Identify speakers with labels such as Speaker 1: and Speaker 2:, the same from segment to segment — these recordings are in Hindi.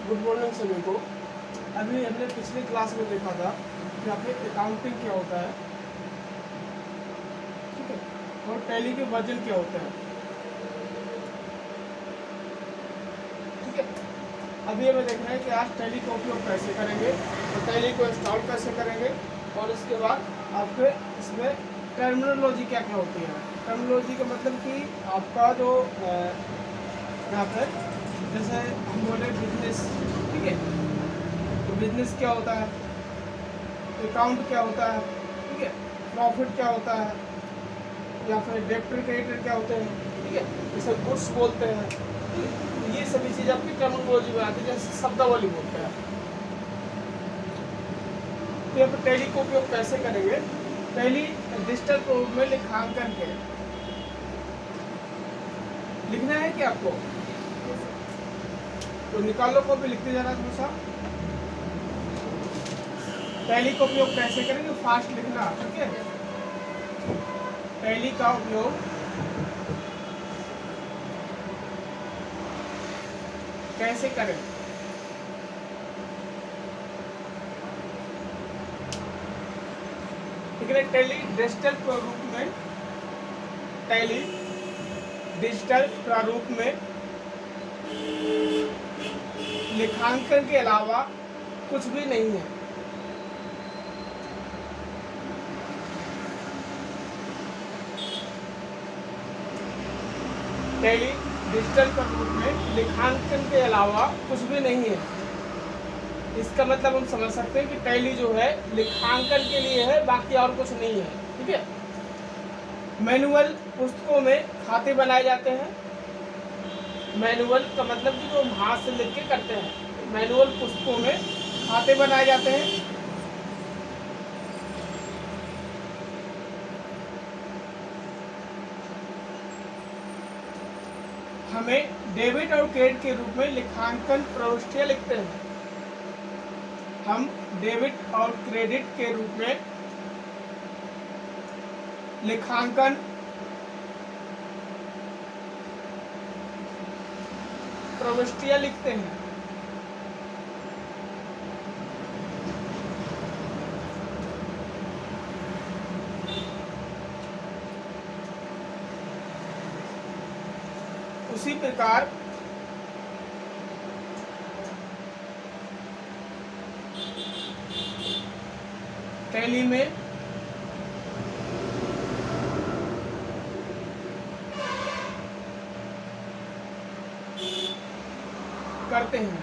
Speaker 1: गुड मॉर्निंग सभी को। अभी हमने पिछली क्लास में देखा था कि आपके अकाउंटिंग क्या होता है, ठीक है, और टैली के वर्जन क्या होते हैं, ठीक है। अभी हमें देखना है कि आज टैली का उपयोग कैसे करेंगे और टैली को इंस्टॉल कैसे करेंगे, और इसके बाद आपके इसमें टर्मिनोलॉजी क्या क्या होती है। टर्मिनोलॉजी का मतलब कि आपका जो यहाँ पर जैसे हम बोले बिजनेस, ठीक है, तो बिजनेस क्या होता है, अकाउंट क्या होता है, ठीक है, प्रॉफिट क्या होता है, या फिर डेबिटर क्रेडिटर क्या होते हैं, ठीक है, इसे गुड्स बोलते हैं। तो ये सभी चीज़ आपकी टर्मिनोलॉजी में आती है, जैसे शब्दावली बोलते हैं। तो यहाँ पर टैली का उपयोग कैसे करेंगे, टैली डिजिटल रूप में लेखांकन के लिखना है कि आपको, तो निकालो कॉपी, लिखते जाना हमेशा। टैली का उपयोग कैसे करेंगे, फास्ट लिखना, ठीक है। टैली का उपयोग कैसे करें, ठीक है। टैली डिजिटल प्रारूप में, टैली डिजिटल प्रारूप में लेखांकन के अलावा कुछ भी नहीं है। टैली डिजिटल प्रारूप में लेखांकन के अलावा कुछ भी नहीं है। इसका मतलब हम समझ सकते हैं कि टैली जो है लेखांकन के लिए है, बाकी और कुछ नहीं है, ठीक है। मैनुअल पुस्तकों में खाते बनाए जाते हैं। मैनुअल का मतलब कि जो हम हाथ से लिख के करते हैं, मैनुअल पुस्तकों में खाते बनाए जाते हैं। हमें डेबिट और क्रेडिट के रूप में लेखांकन प्रविष्टियां लिखते हैं। हम डेबिट और क्रेडिट के रूप में लेखांकन प्रविष्टियां लिखते हैं। उसी प्रकार टैली में करते हैं।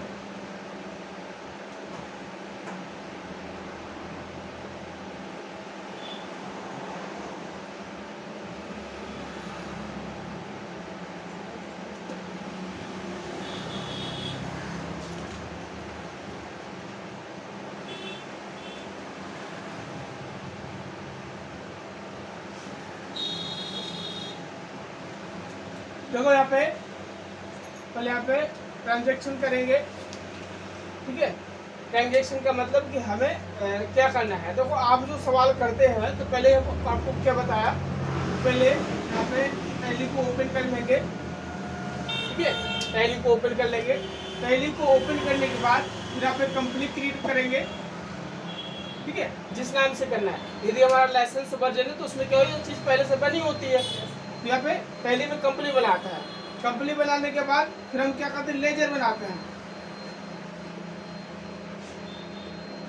Speaker 1: देखो यहाँ पे पहले यहाँ पे ट्रांजैक्शन करेंगे, ठीक है। ट्रांजैक्शन का मतलब कि हमें क्या करना है। देखो आप जो सवाल करते हैं तो पहले आपको क्या बताया, पहले यहाँ पे टैली को ओपन कर लेंगे, ठीक है। टैली को ओपन कर लेंगे। टैली को ओपन करने के बाद फिर यहाँ पे कंपनी क्रिएट करेंगे, ठीक है, जिस नाम से करना है। यदि हमारा लाइसेंस वर्जन है तो उसमें क्या होगी, चीज़ पहले से बनी होती है। तो यहाँ पे टैली में कंपनी बनाता है। कंपनी बनाने के बाद फिर हम क्या करते हैं, लेजर बनाते हैं,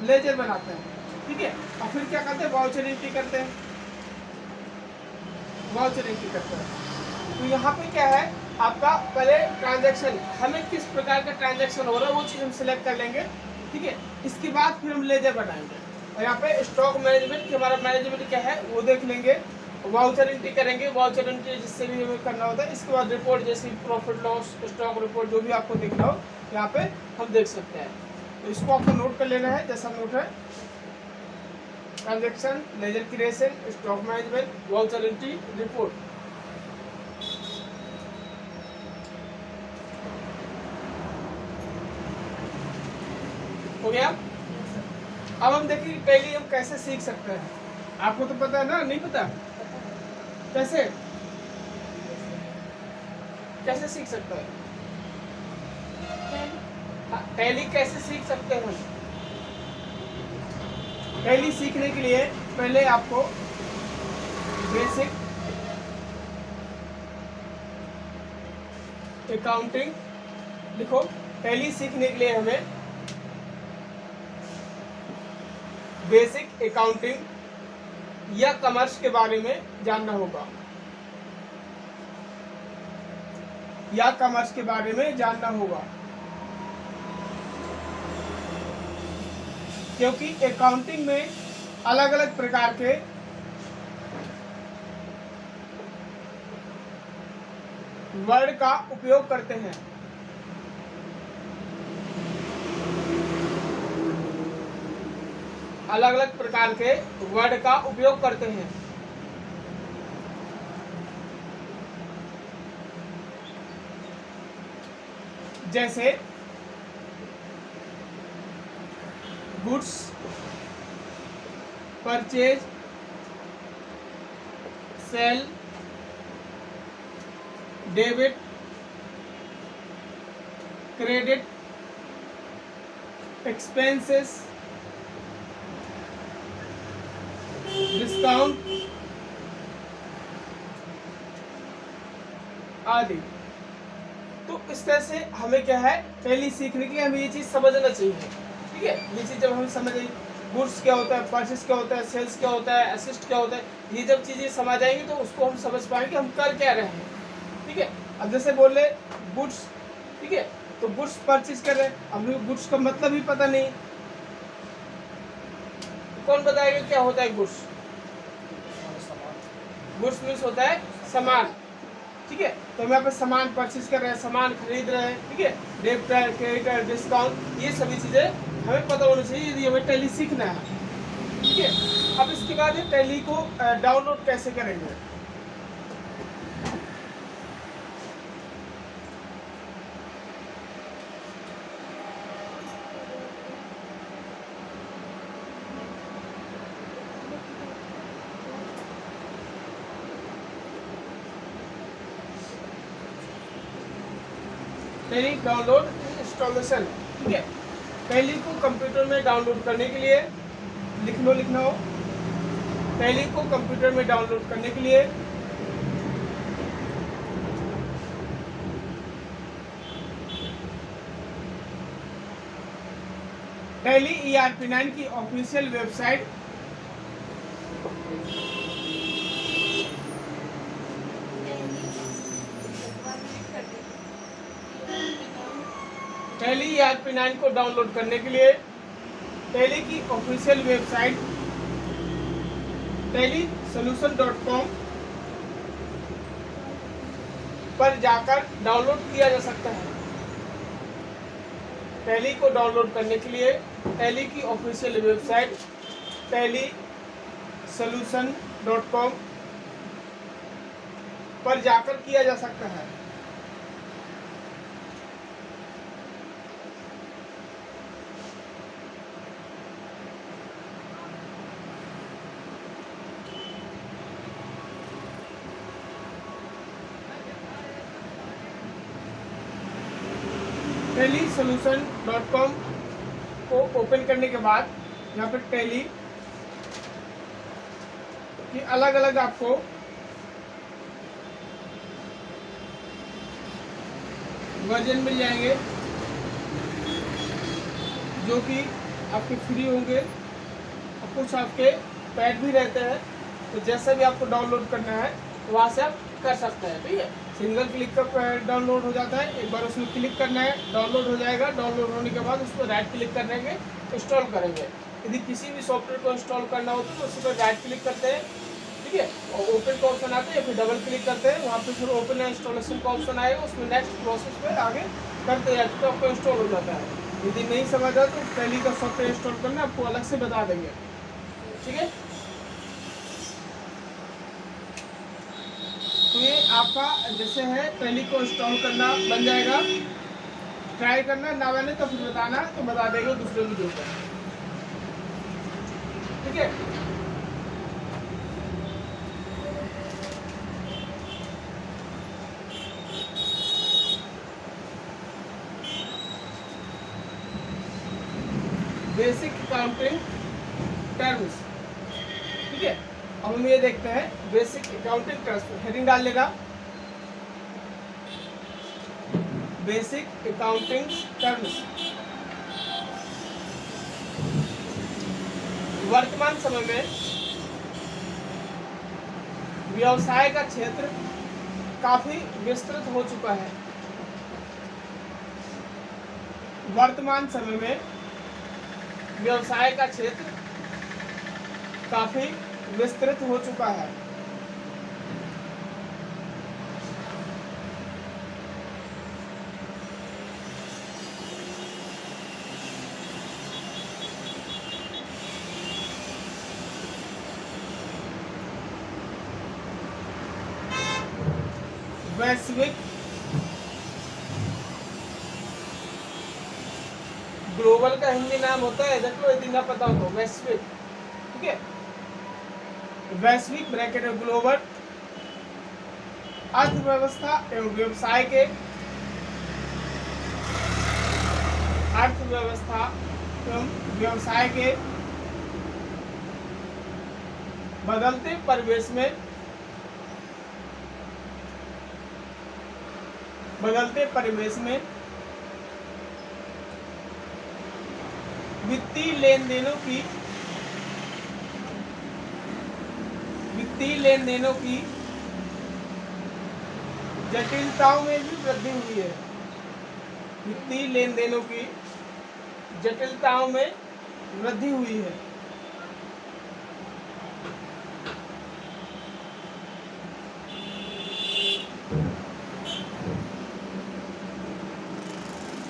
Speaker 1: लेजर बनाते हैं, ठीक है। और फिर क्या करते हैं, वाउचर एंट्री करते हैं, वाउचर एंट्री करते हैं। तो यहाँ पे क्या है आपका, पहले ट्रांजैक्शन, हमें किस प्रकार का ट्रांजैक्शन हो रहा है वो चीज़ हम सिलेक्ट कर लेंगे, ठीक है। इसके बाद फिर हम लेजर बनाएंगे और यहाँ पे स्टॉक मैनेजमेंट कि हमारा मैनेजमेंट क्या है वो देख लेंगे। वाउचर एंट्री करेंगे, वाउचर एंट्री जिससे भी हमें करना होता है। इसके बाद रिपोर्ट जैसे प्रॉफिट लॉस, स्टॉक रिपोर्ट, जो भी आपको देखना हो यहाँ पे हम देख सकते हैं। तो इसको आपको नोट कर लेना है, जैसा नोट है, transaction, laser creation, stock management, voucher entry, report. हो गया। अब हम देखिए टैली हम कैसे सीख सकते हैं। आपको तो पता है ना, नहीं पता, कैसे कैसे सीख सकता है? टैली कैसे सीख सकते हैं हम? टैली सीखने के लिए पहले आपको बेसिक अकाउंटिंग लिखो। टैली सीखने के लिए हमें बेसिक अकाउंटिंग या कॉमर्स के बारे में जानना होगा, या कॉमर्स के बारे में जानना होगा, क्योंकि अकाउंटिंग में अलग अलग प्रकार के वर्ड का उपयोग करते हैं। अलग अलग प्रकार के वर्ड का उपयोग करते हैं। जैसे goods, purchase, sale, debit, credit, expenses, discount आदि। तो इस तरह से हमें क्या है, टैली सीखने के लिए हमें ये चीज़ समझना चाहिए। ठीक है, ये चीज़ जब हम समझ आएंगे, गुड्स क्या होता है, परचेस क्या होता है, सेल्स क्या होता है, असिस्ट क्या होता है, ये जब चीज़ें समझ आएंगी तो उसको हम समझ पाएंगे हम कर क्या रहे हैं। ठीक है, अब जैसे बोल रहे गुड्स, ठीक है, तो गुड्स परचेज कर रहे हैं, हमें गुड्स का मतलब ही पता नहीं, कौन बताएगा क्या होता है गुड्स? गुड्स मीन्स होता है सामान। ठीक है, तो हम यहाँ पे सामान परचेज कर रहे हैं, सामान खरीद रहे हैं। ठीक है, डेबिट, क्रेडिट, डिस्काउंट, ये सभी चीज़ें हमें पता होनी चाहिए यदि हमें टैली सीखना है। ठीक है, अब इसके बाद टैली को डाउनलोड कैसे करेंगे? Tally download installation. ठीक है, टैली को कंप्यूटर में डाउनलोड करने के लिए लिखना हो। टैली को कंप्यूटर में डाउनलोड करने के लिए टैली ERP9 की ऑफिशियल वेबसाइट टैली ERP9 को डाउनलोड करने के लिए टैली की ऑफिशियल वेबसाइट tellysolution.com पर जाकर डाउनलोड किया जा सकता है। टैली को डाउनलोड करने के लिए टैली की ऑफिशियल वेबसाइट tellysolution.com पर जाकर किया जा सकता है। tellysolution.com को ओपन करने के बाद यहाँ पर टैली की अलग अलग आपको वर्जन मिल जाएंगे जो कि आपके फ्री होंगे और कुछ आपके पैड भी रहते हैं। तो जैसा भी आपको डाउनलोड करना है वहाँ से आप कर सकते हैं। ठीक है, सिंगल क्लिक का डाउनलोड हो जाता है, एक बार उसमें क्लिक करना है, डाउनलोड हो जाएगा। डाउनलोड होने के बाद उस पर राइट क्लिक करेंगे, इंस्टॉल करेंगे। यदि किसी भी सॉफ्टवेयर को इंस्टॉल करना होता है तो उस पर राइट क्लिक करते हैं। ठीक है, और ओपन का ऑप्शन आता है, फिर डबल क्लिक करते हैं, वहाँ पे फिर ओपन इंस्टॉलेशन का ऑप्शन आएगा, उसमें नेक्स्ट प्रोसेस पे आगे करते हैं तो आपको इंस्टॉल हो जाता है। यदि नहीं समझ आता तो टैली का सॉफ्टवेयर इंस्टॉल करना आपको अलग से बता देंगे। ठीक है, तो ये आपका जैसे है टैली को इंस्टॉल करना बन जाएगा। ट्राई करना, ना बने तो फिर बताना, तो बता देंगे दूसरे वीडियो पर। ठीक है, बेसिक अकाउंटिंग टर्म्स। ठीक है, अब हम ये देखते हैं बेसिक अकाउंटिंग टर्म्स। हेडिंग डाल लेगा बेसिक अकाउंटिंग टर्म्स। वर्तमान समय में व्यवसाय का क्षेत्र काफी विस्तृत हो चुका है। वर्तमान समय में व्यवसाय का क्षेत्र काफी विस्तृत हो चुका है। वैश्विक ग्लोबल का हिंदी नाम होता है देखो, यदि ना पता हो तो वैश्विक। ठीक है, वैश्विक ब्रैकेट में ग्लोबल अर्थव्यवस्था एवं व्यवसाय के अर्थव्यवस्था एवं व्यवसाय के बदलते परिवेश में वित्तीय लेन देनों की जटिलताओं में भी वृद्धि हुई है। वित्तीय लेनदेनों की जटिलताओं में वृद्धि हुई है।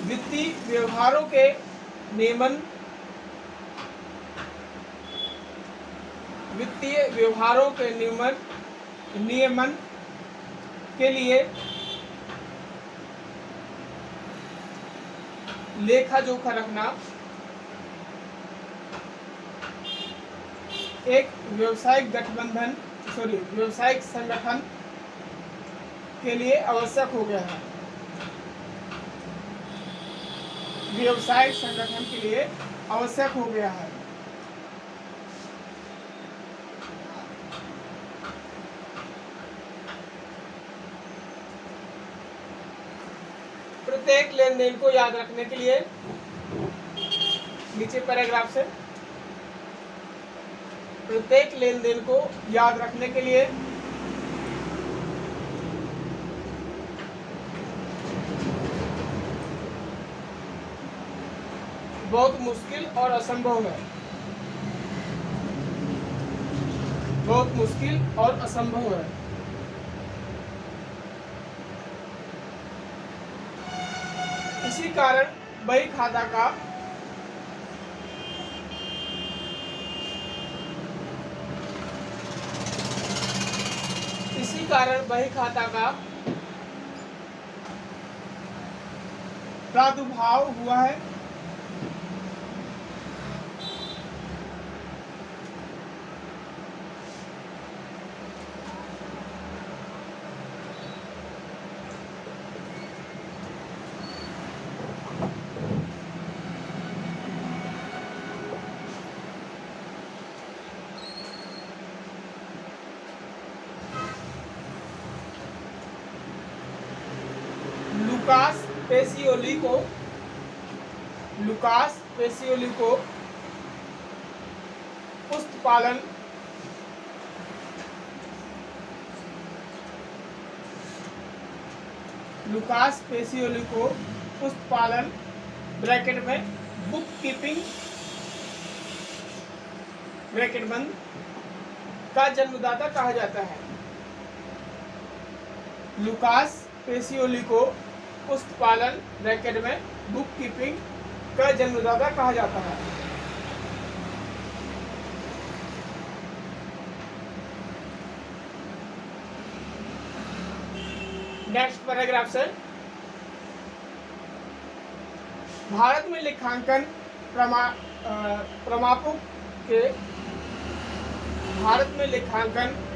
Speaker 1: वित्तीय व्यवहारों के नियमन के लिए लेखा जोखा रखना एक व्यावसायिक संगठन के लिए आवश्यक हो गया है। व्यावसायिक संगठन के लिए आवश्यक हो गया है। प्रत्येक लेन देन को याद रखने के लिए नीचे पैराग्राफ से प्रत्येक लेन देन को याद रखने के लिए बहुत मुश्किल और असंभव है। बहुत मुश्किल और असंभव है। इसी कारण बही खाता का प्रादुर्भाव हुआ है। लुकास पेसियोली को पुष्पपालन ब्रैकेट में बुक कीपिंग ब्रैकेट बंद का जन्मदाता कहा जाता है। लुकास पेसियोली को पुष्पपालन ब्रैकेट में बुक कीपिंग का जन्मदाता कहा जाता है। नेक्स्ट पैराग्राफ से भारत में लेखांकन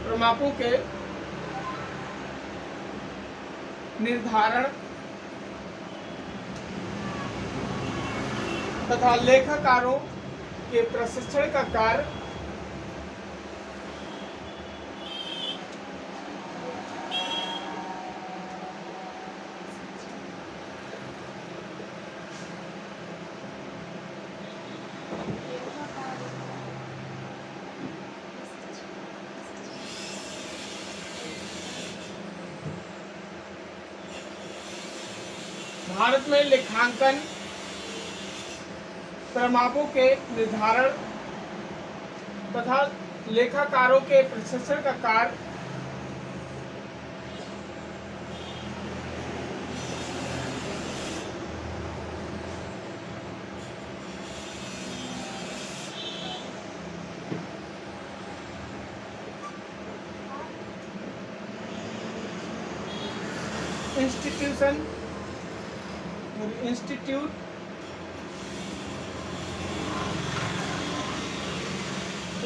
Speaker 1: प्रमापों के निर्धारण तथा लेखाकारों के प्रशिक्षण का कार्य भारत में लेखांकन प्रमापों के निर्धारण तथा लेखाकारों के प्रशिक्षण का कार्य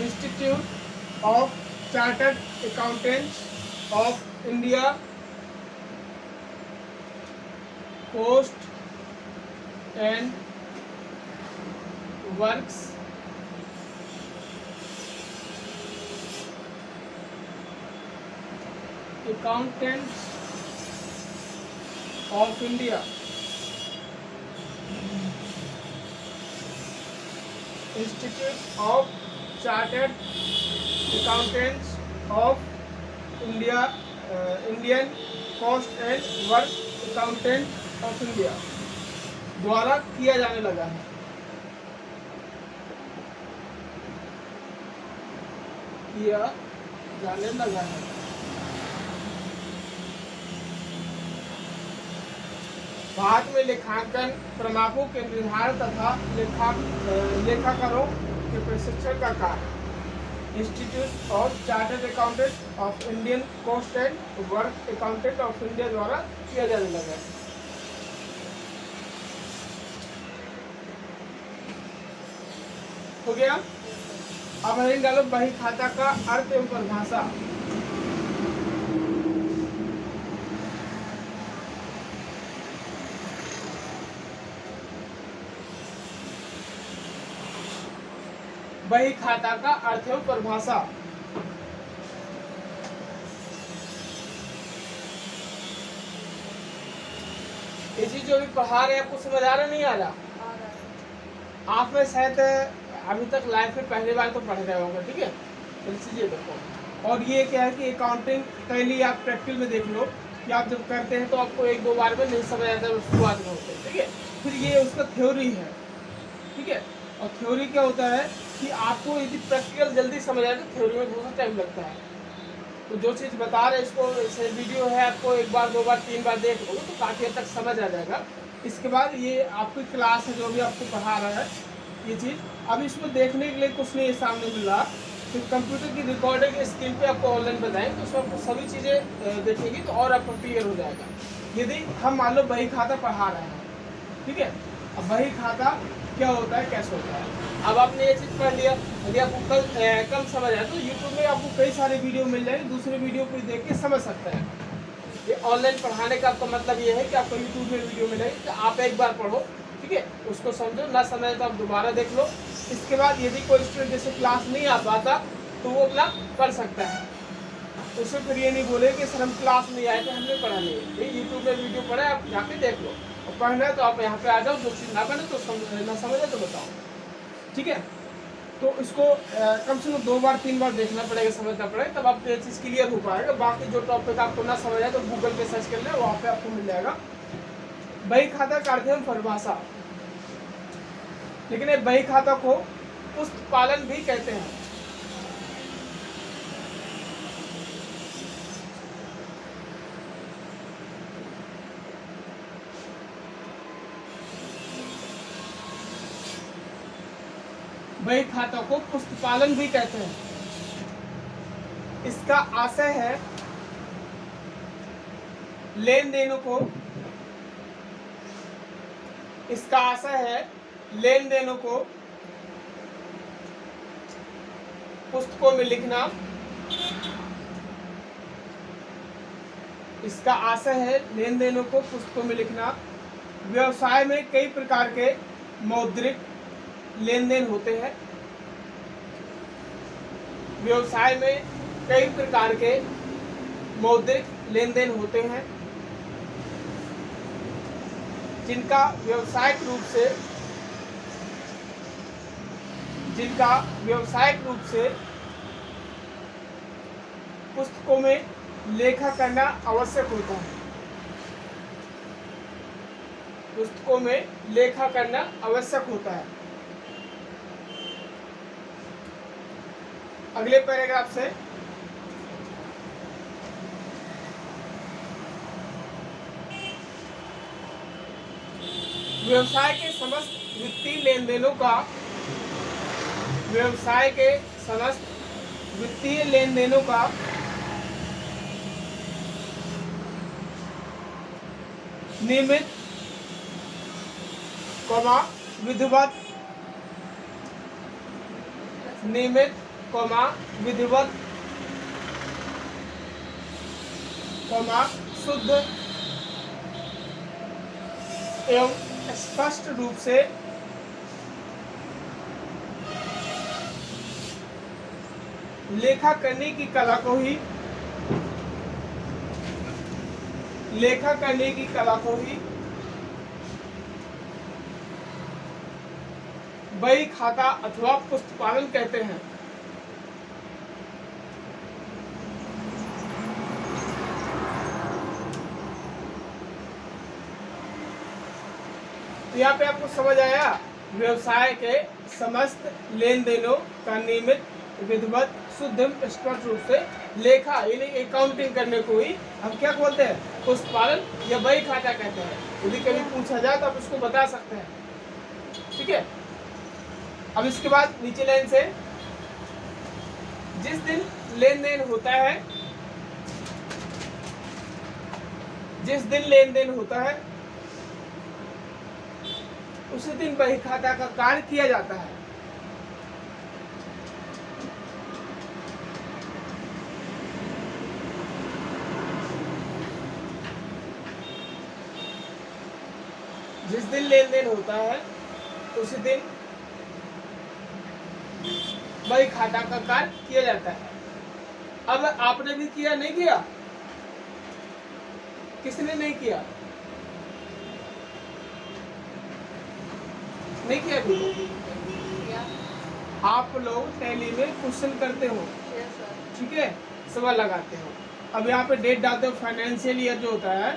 Speaker 1: institute of chartered accountants of India post and works accountants of India institute of chartered accountants of India Indian cost and work accountant of India द्वारा किया जाने लगा है। किया जाने लगा है। भारत में लेखांकन प्रमापों के निर्धारण तथा लेखाकारों के प्रशिक्षण का कार्य institute of chartered accountant of Indian cost and work accountant of India द्वारा किया जाने लगा है। हो गया। अब हम डालो बही खाता का अर्थ एवं परिभाषा। बही खाता का अर्थ एवं परिभाषा। ये चीज जो भी पढ़ा रहे आपको समझ आ रहा नहीं आ रहा? आप में शायद अभी तक लाइफ में पहली बार तो पढ़ रहे होंगे, ठीक है? तो चीजें देखो। और ये क्या है कि अकाउंटिंग पहले आप प्रैक्टिकल में देख लो कि आप जब करते हैं तो आपको एक दो बार में नहीं समझ आता है, शुरुआत में होते हैं, ठीक है? फिर ये उसका थ्योरी है, ठीक है? और थ्योरी क्या होता है कि आपको यदि प्रैक्टिकल जल्दी समझ आए तो थ्योरी में थोड़ा सा टाइम लगता है। तो जो चीज़ बता रहे इसको वीडियो है, आपको एक बार दो बार तीन बार देख लो तो काफ़ी हद तक समझ आ जाएगा। इसके बाद ये आपकी क्लास है जो भी आपको पढ़ा रहा है ये चीज़, अब इसमें देखने के लिए कुछ नहीं सामने मिल रहा, तो कंप्यूटर की रिकॉर्डिंग स्क्रीन पे आपको ऑनलाइन बताएंगे तो उसमें आपको सभी चीज़ें देखेंगी तो और आपको क्लियर हो जाएगा। यदि हम मान लो बही खाता पढ़ा रहे हैं, ठीक है? अब बही खाता क्या होता है, कैसे होता है, अब आपने ये चीज़ पढ़ लिया। यदि आपको कम समझ आए तो यूट्यूब में आपको कई सारे वीडियो मिल जाएंगे, दूसरे वीडियो को देख के समझ सकते हैं। ये ऑनलाइन पढ़ाने का आपका मतलब ये है कि आपको यूट्यूब में वीडियो मिलेगी तो आप एक बार पढ़ो, ठीक है? उसको समझो, ना समझे तो आप दोबारा देख लो। इसके बाद यदि कोई स्टूडेंट जैसे क्लास नहीं आ पाता तो वो अपना पढ़ सकता है, उससे फिर ये नहीं बोले कि सर हम क्लास नहीं आए थे, हमने पढ़ा नहीं। ये यूट्यूब में वीडियो पढ़े, आप यहाँ पे देख लो, और पढ़ना है तो आप यहाँ पे आ जाओ, जो चीज़ ना बने तो ना समझे तो बताओ, ठीक है? तो इसको कम से कम दो बार तीन बार देखना पड़ेगा, समझना पड़ेगा, तब आपको ये चीज़ क्लियर हो पाएगा। बाकी जो टॉपिक आपको ना समझ आए तो गूगल पे सर्च कर ले, वहाँ पे आपको मिल जाएगा। बही खाता का अर्थ एवं परिभाषा। लेकिन ये बही खाता को पुस्तपालन भी कहते हैं। बही खाता को पुस्तपालन भी कहते हैं। इसका आशय है लेन देनों को, इसका आशय है लेन देनों को पुस्तकों में लिखना। इसका आशय है लेन देनों को पुस्तकों में लिखना। व्यवसाय में कई प्रकार के मौद्रिक लेन देन होते हैं। व्यवसाय में कई प्रकार के मौद्रिक लेन देन होते हैं जिनका व्यावसायिक रूप से पुस्तकों में लेखा करना आवश्यक होता है। पुस्तकों में लेखा करना आवश्यक होता है। अगले पैराग्राफ से व्यवसाय के समस्त वित्तीय लेन देनों का नियमित विधिवत शुद्ध एवं स्पष्ट रूप से लेखा करने की कला को ही बही खाता अथवा पुस्तपालन कहते हैं। तो यहाँ पे आपको समझ आया, व्यवसाय के समस्त लेन देनों का नियमित विधिवत शुद्ध स्पष्ट रूप से लेखा यानी अकाउंटिंग करने को ही हम क्या बोलते हैं, पुस्तपालन या बही खाता कहते हैं। यदि कभी पूछा जाए तो आप उसको बता सकते हैं। ठीक है। अब इसके बाद नीचे लाइन से, जिस दिन लेन देन होता है उसी दिन बही खाता का कार्य किया जाता है। जिस दिन लेन देन होता है उसी दिन बही खाता का कार्य किया जाता है। अब आपने भी किया, नहीं किया? किसने नहीं किया? नहीं किया भी? आप लोग टैली में क्वेश्चन करते हो, ठीक है, सवाल लगाते हो। अब यहाँ पे डेट डालते हो। फाइनेंशियल ईयर जो होता है,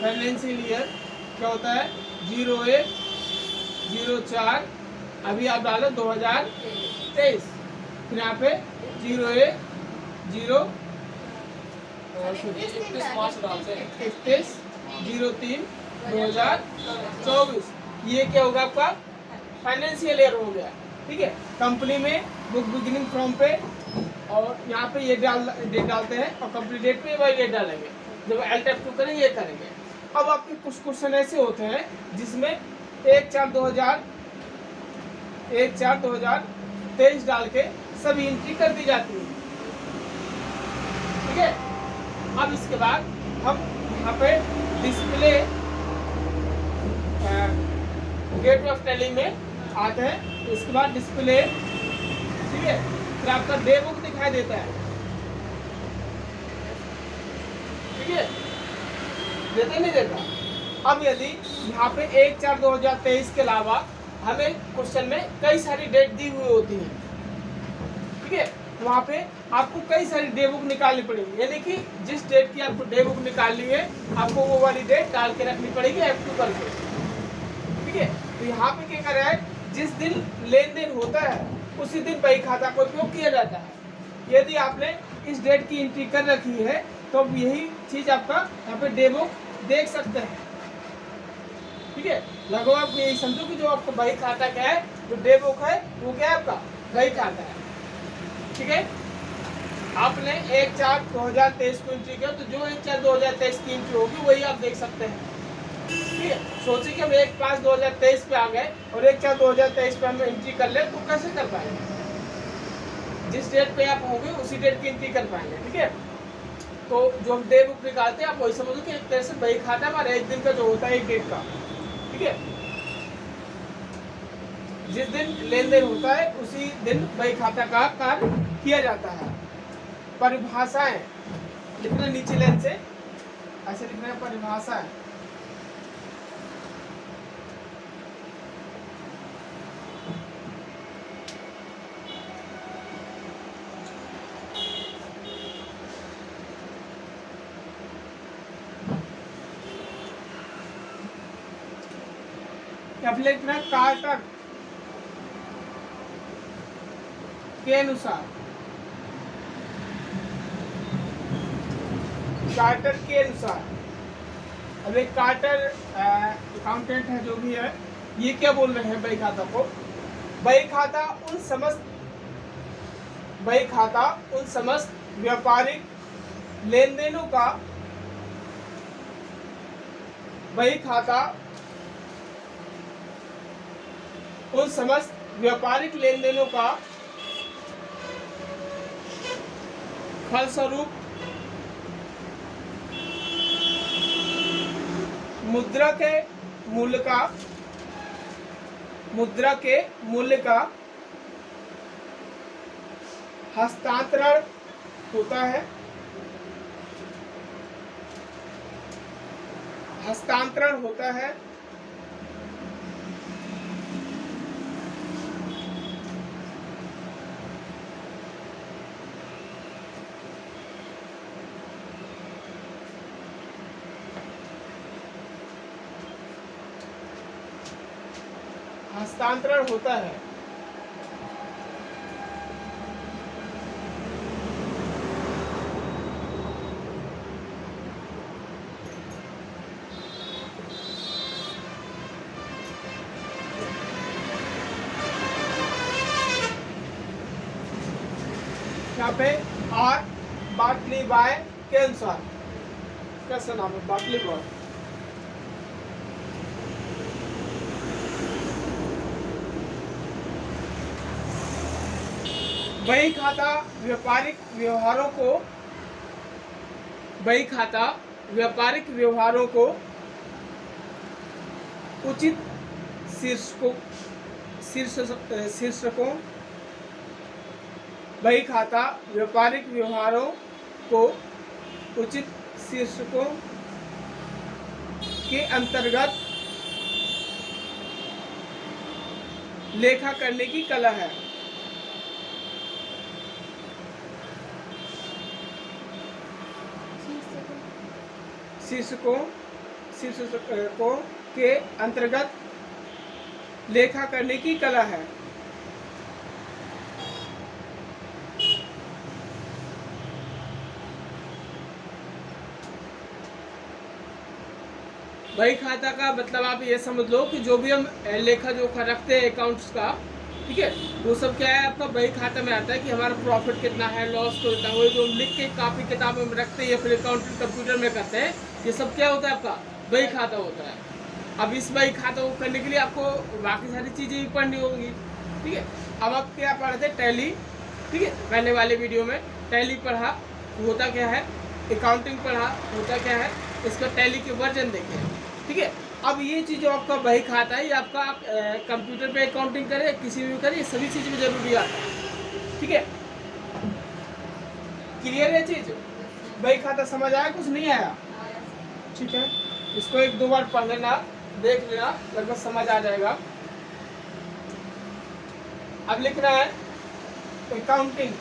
Speaker 1: फाइनेंशियल ईयर क्या होता है, 01/04, अभी आप डालो 2023, फिर यहाँ पे 31/03/2024। ये क्या होगा आपका फाइनेंशियल ईयर हो गया। ठीक है। कंपनी में बुक बिगिनिंग फ्रॉम पे और यहाँ पे ये डेट डालते हैं और कंप्लीट डेट पे वही डेट डालेंगे। जब L-Type 2 करेंगे ये करेंगे। अब आपके कुछ क्वेश्चन ऐसे होते हैं जिसमें 1/4/2023 डाल के सभी एंट्री कर दी जाती है। ठीक है। अब इसके बाद हम यहाँ पे डिस्प्ले गेट ऑफ टैली में आते हैं। इसके बाद डिस्प्ले, ठीक है, फिर आपका डे बुक दिखाई देता है। ठीक है, देता नहीं देता? अब यदि यहाँ पे 1/4/2023 के अलावा हमें क्वेश्चन में कई सारी डेट दी हुई होती है, ठीक है, वहाँ पे आपको कई सारी डे बुक निकालनी पड़ेगी। यानी कि जिस डेट की आपको डे बुक निकालनी है आपको वो वाली डेट डाल के रखनी पड़ेगी F2 करके। ठीक है। तो यहाँ पे क्या कर रहा है, जिस दिन लेन देन होता है उसी दिन बही खाता का उपयोग किया जाता है। यदि आपने इस डेट की एंट्री कर रखी है तो यही चीज आपका यहाँ पे डे बुक देख सकते हैं। ठीक है। लगभग आप यही समझो कि जो आपका बही खाता क्या है, जो डे बुक है वो क्या है, आपका बही खाता है। ठीक है। आपने 1/4/2023 को एंट्री किया तो जो 1/4/2023 की एंट्री होगी वही आप देख सकते हैं। ठीक है। सोचिए कि हम 1/5/2023 पे आ गए और 1/4/2023 पे हम एंट्री कर ले तो कैसे कर पाएंगे? जिस डेट पे आप होंगे उसी डेट की एंट्री कर पाएंगे। ठीक है। तो जो हम डे बुक निकालते हैं आप वही समझो कि एक तरह से बही खाता हमारा एक दिन का जो होता है, एक डेट का। ठीक है। जिस दिन लेन देन होता है उसी दिन बही खाता का कार्य किया जाता है। परिभाषाएं लिखना नीचे लाइन से ऐसे लिखना है, परिभाषाएं। लिखना कार्टर के अनुसार, कार्टर के अनुसार। अब एक कार्टर अकाउंटेंट है जो भी है, ये क्या बोल रहे हैं बही खाता को, बही खाता उन समस्त व्यापारिक लेन देनों का, बही खाता उन समस्त व्यापारिक लेन देनों का फलस्वरूप मुद्रा के मूल्य का हस्तांतरण होता है, हस्तांतरण होता है। यहाँ पे आर बाटली बाय के अनुसार, कैसा नाम है, बाटली बॉय। बही खाता व्यापारिक व्यवहारों को उचित शीर्षकों, बही खाता व्यापारिक व्यवहारों को उचित शीर्षकों के अंतर्गत लेखा करने की कला है। शीर्षकों के अंतर्गत लेखा करने की कला है। बही खाता का मतलब आप ये समझ लो कि जो भी हम लेखा जोखा रखते हैं अकाउंट्स का, ठीक है, वो सब क्या है आपका बही खाता में आता है कि हमारा प्रॉफिट कितना है, लॉस कितना है, वो जो लिख के कापी किताब में रखते हैं या फिर अकाउंटिंग कंप्यूटर में करते हैं, ये सब क्या होता है आपका बही खाता होता है। अब इस बही खाता को करने के लिए आपको बाकी सारी चीज़ें भी पढ़नी होंगी, ठीक है। अब आप क्या पढ़ रहे थे, टैली, ठीक है, पहले वाले वीडियो में टैली पढ़ा होता क्या है, अकाउंटिंग पढ़ा होता क्या है, इसका टैली के वर्जन देखें, ठीक है। अब ये चीज़ जो आपका बही खाता है, ये आपका कंप्यूटर पे अकाउंटिंग करे किसी भी करे, सभी चीज़ में जरूरी आता है, ठीक है। क्लियर है चीज़, बही खाता समझ आया, कुछ नहीं आया, ठीक है। इसको एक दो बार पढ़ लेना, देख लेना, लगभग समझ आ जाएगा। अब लिखना है अकाउंटिंग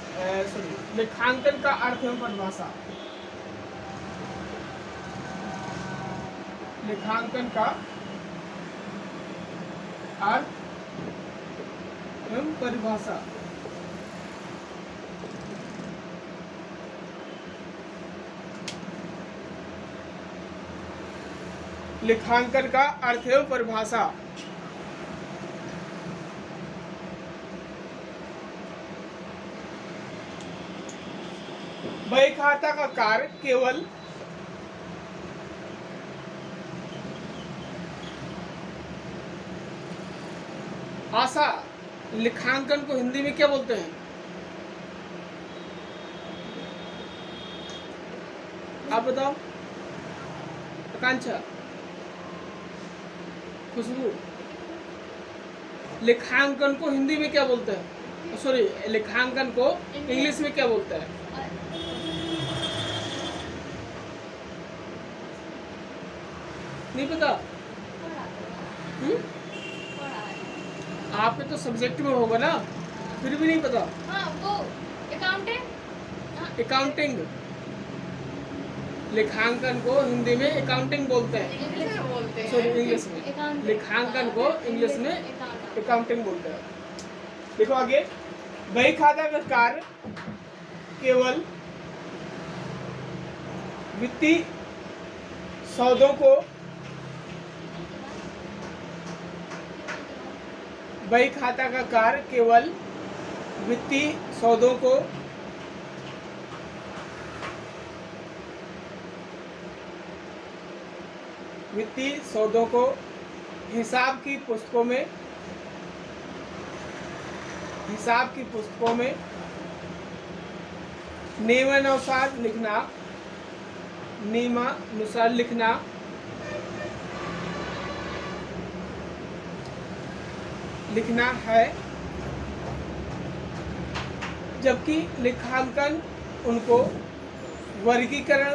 Speaker 1: लेखांकन का अर्थ एवं परिभाषा। लेखांकन का अर्थ एवं परिभाषा। लेखांकन का अर्थ एवं परिभाषा। बही खाता का कार्य केवल आशा, लेखांकन को हिंदी में क्या बोलते हैं, आप बताओ, आकांक्षा, खुशबू, लेखांकन को हिंदी में क्या बोलते हैं? सॉरी, लेखांकन को इंग्लिश में क्या बोलते हैं? नहीं पता? आपके तो सब्जेक्ट में होगा ना, फिर भी नहीं पता?
Speaker 2: हाँ, वो
Speaker 1: अकाउंटिंग। लेखांकन को हिंदी में अकाउंटिंग बोलते हैं, सॉरी इंग्लिश में। लेखांकन को इंग्लिश में अकाउंटिंग बोलते हैं। देखो आगे, बही खाता का कार्य केवल वित्तीय सौदों को बही खाता का कार्य केवल वित्तीय सौदों को हिसाब की पुस्तकों में नियमानुसार लिखना है, जबकि लेखांकन उनको वर्गीकरण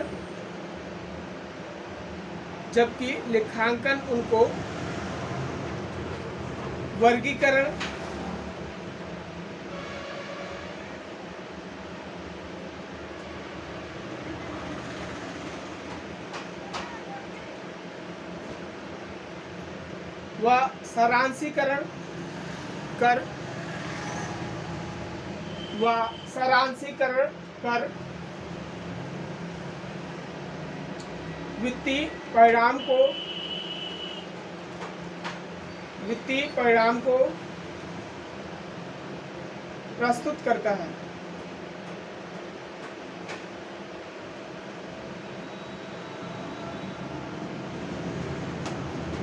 Speaker 1: व सारांशीकरण कर वित्तीय परिणाम को प्रस्तुत करता है।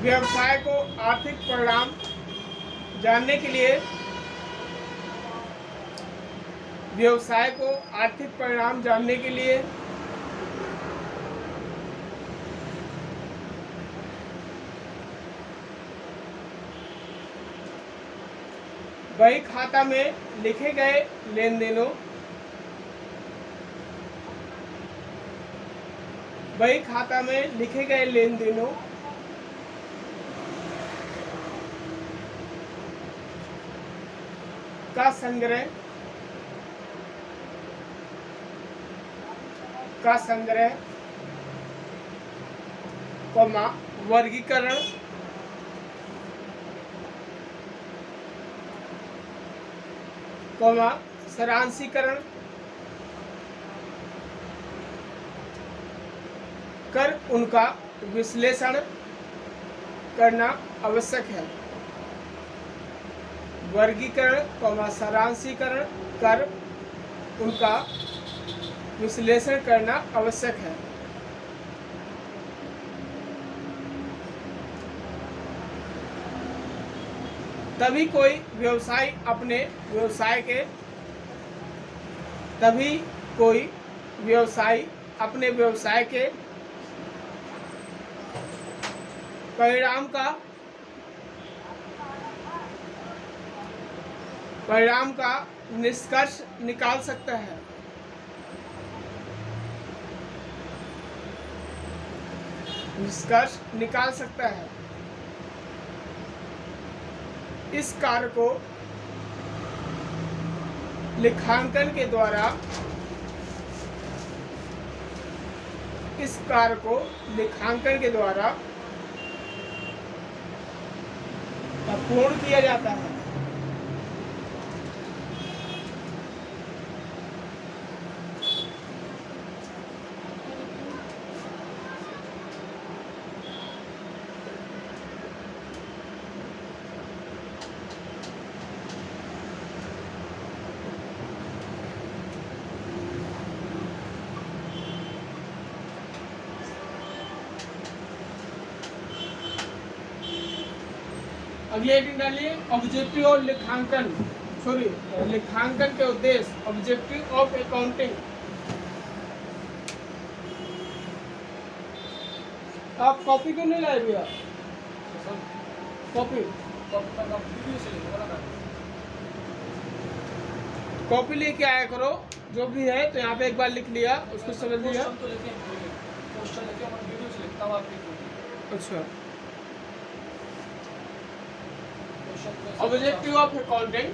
Speaker 1: व्यवसाय को आर्थिक परिणाम जानने के लिए बही खाता में लिखे गए लेन देनों का संग्रह वर्गीकरण सारांशीकरण कर उनका विश्लेषण करना आवश्यक है। वर्गीकरण सारांशीकरण कर उनका विश्लेषण करना आवश्यक है। तभी कोई व्यवसाय अपने व्यवसाय के परिणाम का निष्कर्ष निकाल सकता है। इस कार्य को लेखांकन के द्वारा पूर्ण किया जाता है। अगले हेडिंग डालिए, ऑब्जेक्टिव और लेखांकन के उद्देश्य। Objective of accounting. आप कॉपी क्यों नहीं लाए भैया? कॉपी कॉपी लेके आया करो जो भी है, तो यहाँ पे एक बार लिख लिया, उसको समझ लिया। अच्छा, ऑब्जेक्टिव ऑफ अकाउंटिंग,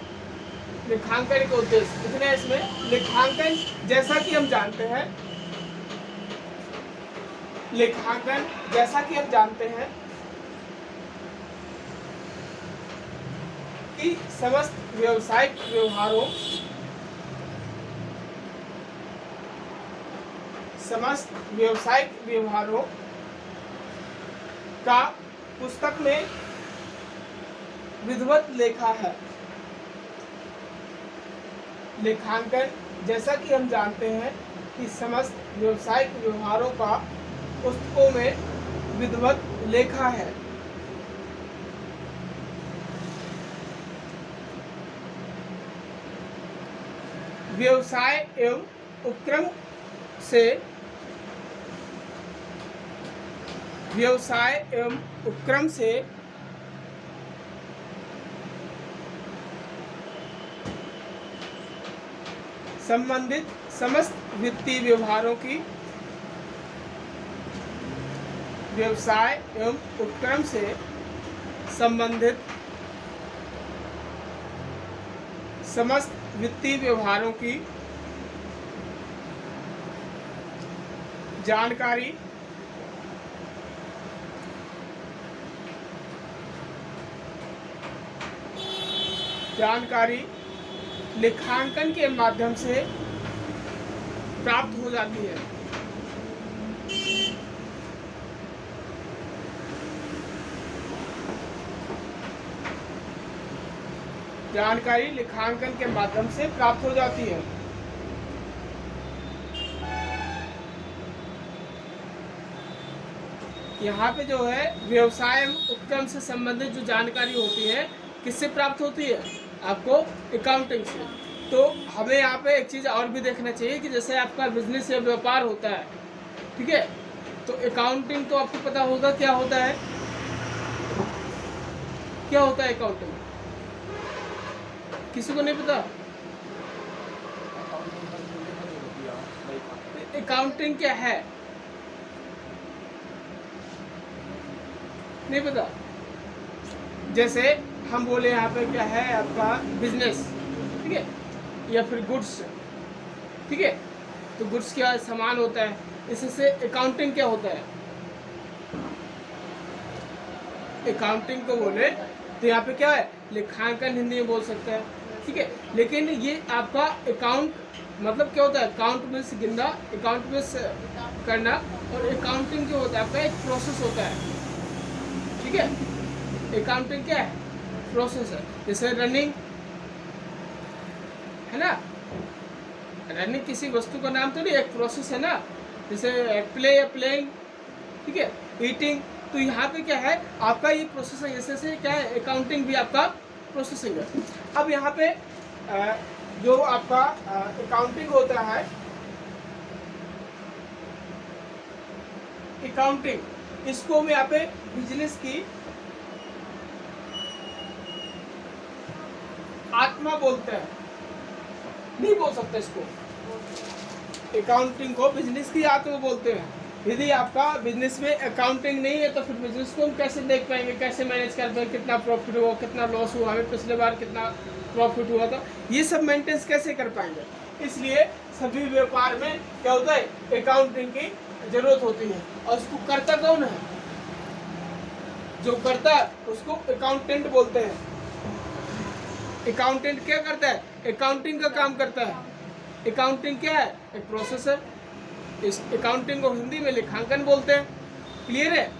Speaker 1: लेखांकन के उद्देश्य कितने हैं इसमें। लेखांकन जैसा कि हम जानते हैं, लेखांकन जैसा कि हम जानते हैं कि समस्त व्यावसायिक व्यवहारों, समस्त व्यावसायिक व्यवहारों का पुस्तक में विधिवत लेखा है। लेखांकन जैसा कि हम जानते हैं कि समस्त व्यावसायिक व्यवहारों का पुस्तकों में विधिवत लेखा है। व्यवसाय एवं उपक्रम से, व्यवसाय एवं उपक्रम से संबंधित समस्त वित्तीय व्यवहारों की, व्यवसाय एवं उपक्रम से संबंधित समस्त वित्तीय व्यवहारों की जानकारी लेखांकन के माध्यम से प्राप्त हो जाती है। जानकारी लेखांकन के माध्यम से प्राप्त हो जाती है। यहाँ पे जो है व्यवसाय उपक्रम से संबंधित जो जानकारी होती है, किससे प्राप्त होती है, आपको अकाउंटिंग से। तो हमें यहाँ पे एक चीज़ और भी देखना चाहिए कि जैसे आपका बिजनेस या व्यापार होता है, ठीक है, तो अकाउंटिंग तो आपको पता होगा क्या होता है, क्या होता है अकाउंटिंग, किसी को नहीं पता। अकाउंटिंग क्या है, नहीं पता। जैसे हम बोले यहाँ पे क्या है आपका बिजनेस, ठीक है, या फिर गुड्स, ठीक है, तो गुड्स क्या सामान होता है, इससे अकाउंटिंग क्या होता है। अकाउंटिंग को बोले तो यहाँ पे क्या है, लेखांकन हिंदी में बोल सकते हैं, ठीक है। लेकिन ये आपका अकाउंट मतलब क्या होता है, अकाउंट मीन्स गिनना, अकाउंट मीन्स करना, और अकाउंटिंग जो होता है आपका एक प्रोसेस होता है, ठीक है। अकाउंटिंग क्या है, प्रोसेस है। जैसे रनिंग है ना, रनिंग किसी वस्तु का नाम तो नहीं, एक प्रोसेस है ना। जैसे प्ले या प्लेइंग, ठीक है, ईटिंग, तो यहाँ पे क्या है आपका ये प्रोसेस है, जैसे क्या है अकाउंटिंग भी आपका प्रोसेसिंग है। अब यहाँ पे जो आपका अकाउंटिंग होता है, अकाउंटिंग इसको हम यहाँ पे बिजनेस की आत्मा बोलते हैं, नहीं बोल सकते इसको, अकाउंटिंग को बिजनेस की आत्मा बोलते हैं। यदि आपका बिजनेस में अकाउंटिंग नहीं है तो फिर बिजनेस को हम कैसे देख पाएंगे, कैसे मैनेज कर पाएंगे, कितना प्रॉफिट हुआ, कितना लॉस हुआ, हमें पिछले बार कितना प्रॉफिट हुआ था, ये सब मेंटेन कैसे कर पाएंगे। इसलिए सभी व्यापार में क्या होता है, अकाउंटिंग की जरूरत होती है। और उसको करता कौन है, जो करता है उसको अकाउंटेंट बोलते हैं। अकाउंटेंट क्या करता है, अकाउंटिंग का काम करता है। अकाउंटिंग क्या है, एक प्रोसेस है। इस अकाउंटिंग को हिंदी में लेखांकन बोलते हैं, क्लियर है।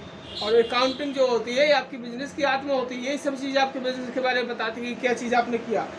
Speaker 1: और अकाउंटिंग जो होती है ये आपकी बिजनेस की आत्मा होती है, यही सब चीज़ आपके बिजनेस के बारे में बताती है कि क्या चीज़ आपने किया।